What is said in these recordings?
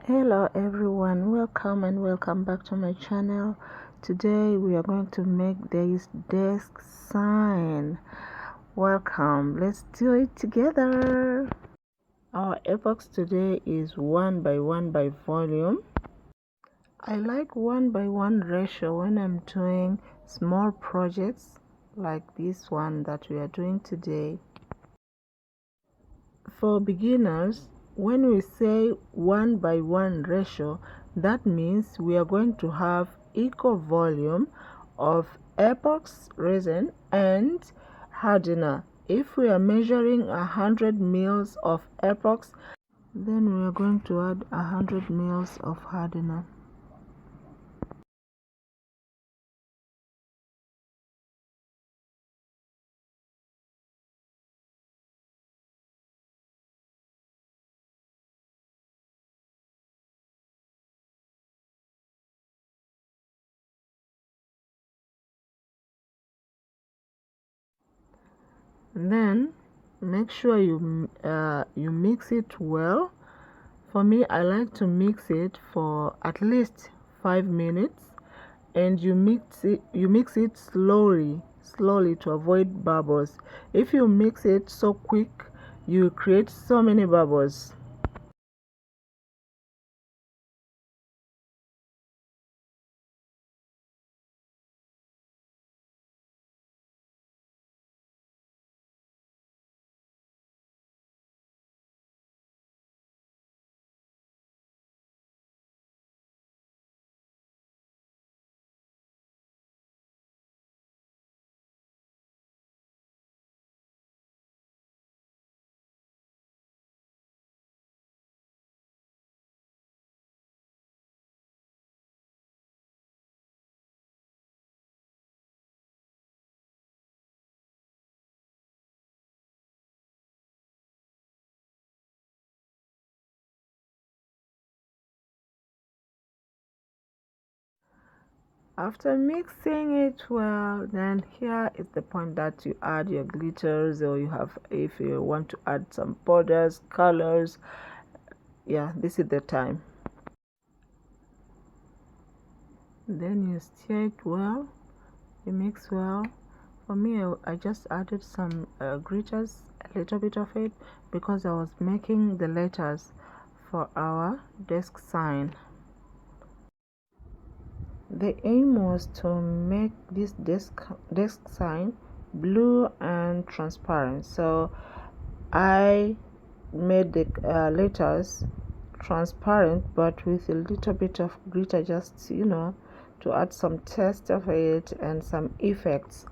Hello everyone, welcome and welcome back to my channel. Today we are going to make this desk sign. Welcome, let's do it together. Our epochs today is 1 by volume. I like 1 by 1 ratio when I'm doing small projects like this one that we are doing today. For beginners, when we say 1 by 1 ratio, that means we are going to have equal volume of epox resin and hardener. If we are measuring 100 mils of epox, then we are going to add 100 mils of hardener. Then make sure you mix it well. For me, I like to mix it for at least 5 minutes, and you mix it slowly to avoid bubbles. If you mix it so quick, you create so many bubbles. After mixing it well, then here is the point that you add your glitters, or if you want to add some borders, colors. Yeah, this is the time. Then you stir it well, you mix well. For me, I just added some glitters, a little bit of it, because I was making the letters for our desk sign. The aim was to make this desk sign blue and transparent, so I made the letters transparent but with a little bit of glitter, just to add some taste of it and some effects.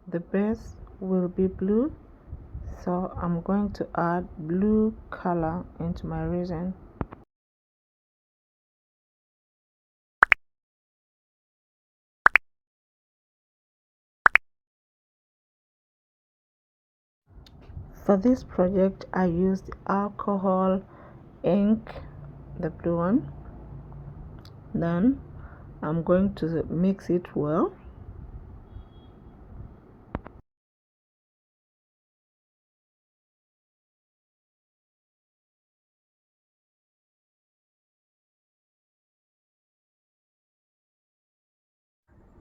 The base will be blue, so I'm going to add blue color into my resin. For this project, I used alcohol ink, the blue one. Then I'm going to mix it well.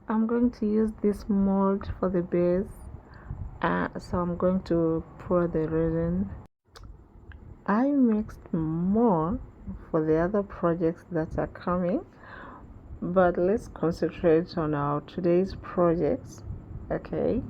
I'm going to use this mold for the base, so I'm going to pour the resin. I mixed more for the other projects that are coming, but let's concentrate on our today's projects. Okay.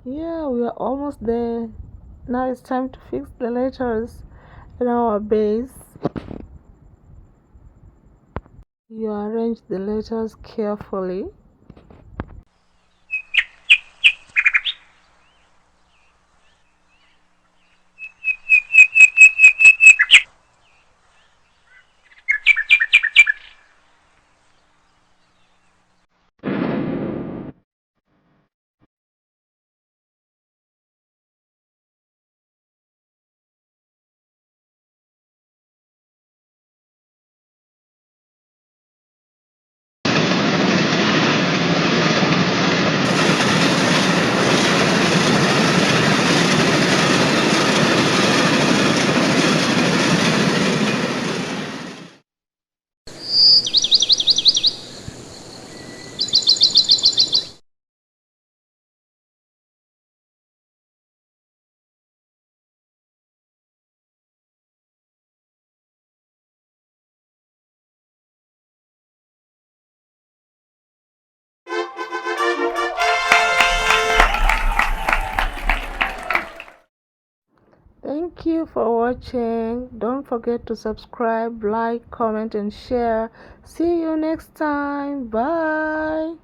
Yeah, we are almost there. Now it's time to fix the letters in our base. You arrange the letters carefully. Thank you for watching. Don't forget to subscribe, like, comment, and share. See you next time. Bye.